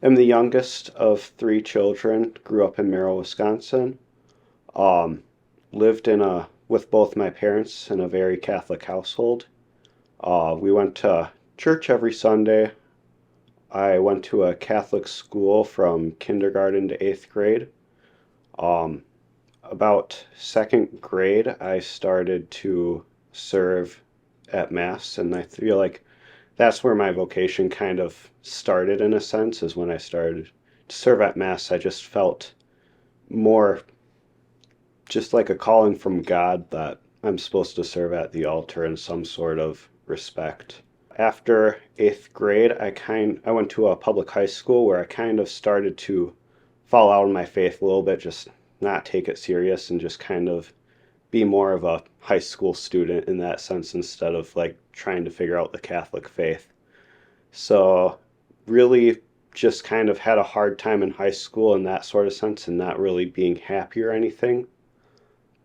am the youngest of three children, grew up in Merrill, Wisconsin. Um, Lived with both my parents in a very Catholic household. We went to church every Sunday. I went to a Catholic school from kindergarten to eighth grade. Um, about second grade, I started to serve at Mass, and I feel like that's where my vocation kind of started in a sense, is when I started to serve at Mass. I just felt more just like a calling from God that I'm supposed to serve at the altar in some sort of respect. After eighth grade, I went to a public high school where I kind of started to fall out of my faith a little bit, just not take it serious and just kind of be more of a high school student in that sense instead of like trying to figure out the Catholic faith. So really just kind of had a hard time in high school in that sort of sense and not really being happy or anything.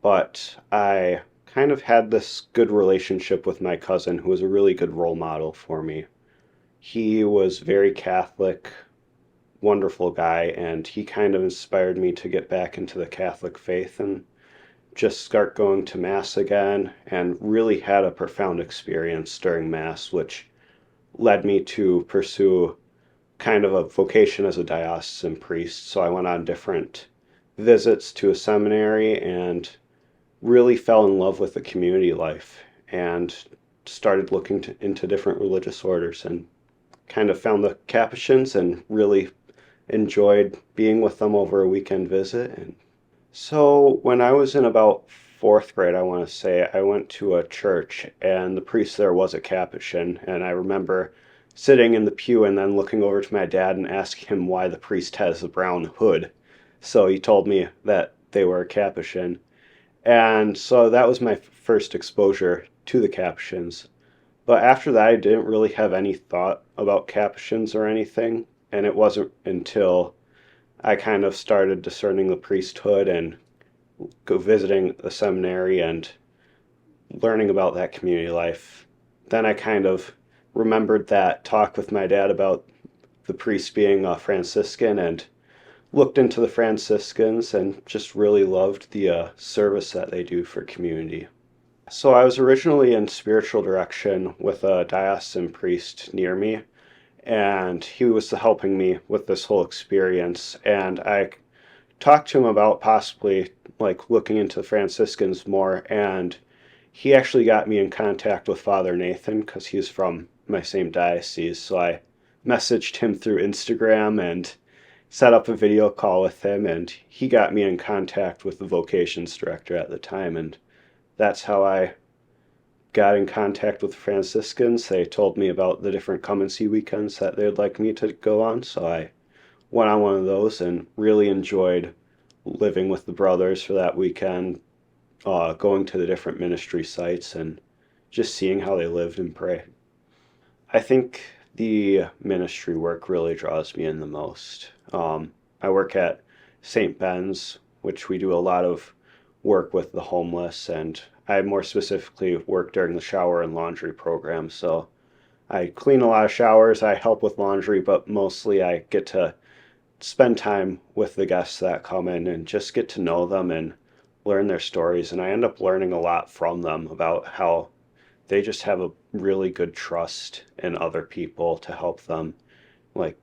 But I kind of had this good relationship with my cousin who was a really good role model for me. He was very Catholic, wonderful guy, and he kind of inspired me to get back into the Catholic faith and just start going to Mass again, and really had a profound experience during Mass, which led me to pursue kind of a vocation as a diocesan priest. So I went on different visits to a seminary and really fell in love with the community life and started looking into different religious orders and kind of found the Capuchins and really enjoyed being with them over a weekend visit. And so when I was in about fourth grade, I want to say, I went to a church and the priest there was a Capuchin. And I remember sitting in the pew and then looking over to my dad and asking him why the priest has a brown hood. So he told me that they were a Capuchin. And so that was my first exposure to the Capuchins. But after that, I didn't really have any thought about Capuchins or anything. And it wasn't until I kind of started discerning the priesthood and go visiting the seminary and learning about that community life. Then I kind of remembered that talk with my dad about the priest being a Franciscan and looked into the Franciscans and just really loved the service that they do for community. So I was originally in spiritual direction with a diocesan priest near me, and he was helping me with this whole experience. And I talked to him about possibly like looking into the Franciscans more, and he actually got me in contact with Father Nathan because he's from my same diocese. So I messaged him through Instagram and set up a video call with him, and he got me in contact with the vocations director at the time, and that's how I got in contact with the Franciscans. They told me about the different come and see weekends that they'd like me to go on, so I went on one of those and really enjoyed living with the brothers for that weekend, going to the different ministry sites and just seeing how they lived and pray. I think the ministry work really draws me in the most. I work at St. Ben's, which we do a lot of work with the homeless, and I more specifically work during the shower and laundry program. So I clean a lot of showers, I help with laundry, but mostly I get to spend time with the guests that come in and just get to know them and learn their stories. And I end up learning a lot from them about how they just have a really good trust in other people to help them like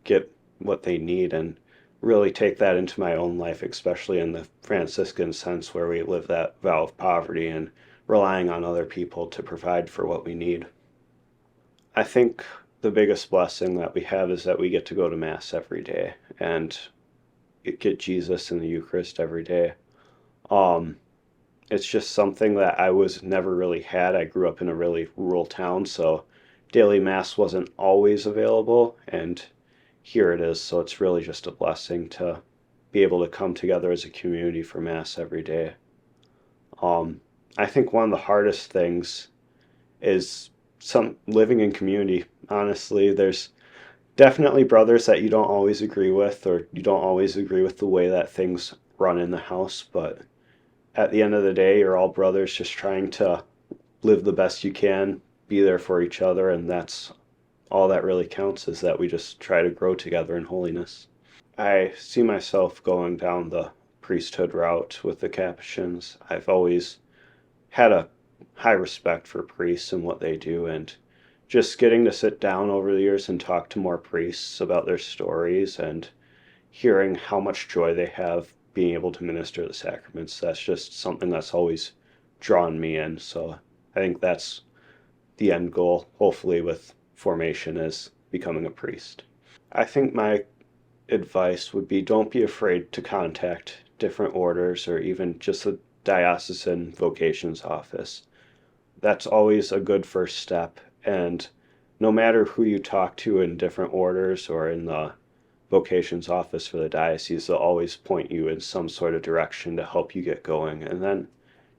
get what they need, and really take that into my own life, especially in the Franciscan sense where we live that vow of poverty and relying on other people to provide for what we need. I think the biggest blessing that we have is that we get to go to Mass every day and get Jesus in the Eucharist every day. Um, it's just something that I was never really had. I grew up in a really rural town, so daily Mass wasn't always available, and here it is. So it's really just a blessing to be able to come together as a community for Mass every day. I think one of the hardest things is some living in community. Honestly, there's definitely brothers that you don't always agree with, or you don't always agree with the way that things run in the house, but at the end of the day, you're all brothers just trying to live the best you can, be there for each other, and that's all that really counts is that we just try to grow together in holiness. I see myself going down the priesthood route with the Capuchins. I've always had a high respect for priests and what they do, and just getting to sit down over the years and talk to more priests about their stories and hearing how much joy they have being able to minister the sacraments, that's just something that's always drawn me in. So I think that's the end goal, hopefully, with formation, is becoming a priest. I think my advice would be don't be afraid to contact different orders or even just the diocesan vocations office. That's always a good first step. And no matter who you talk to in different orders or in the vocations office for the diocese, they'll always point you in some sort of direction to help you get going. And then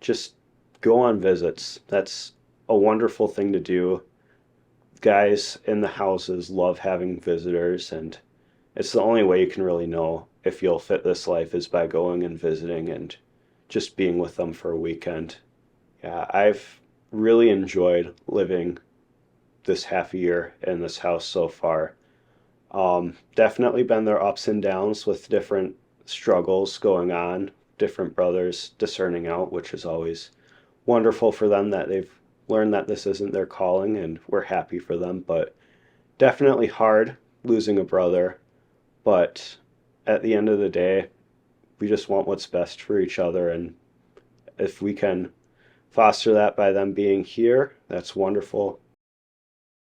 just go on visits. That's a wonderful thing to do. Guys in the houses love having visitors, and it's the only way you can really know if you'll fit this life is by going and visiting and just being with them for a weekend. Yeah, I've really enjoyed living this half a year in this house so far. Definitely been their ups and downs with different struggles going on, different brothers discerning out, which is always wonderful for them that they've learned that this isn't their calling, and we're happy for them. But definitely hard losing a brother. But at the end of the day, we just want what's best for each other, and if we can foster that by them being here, that's wonderful.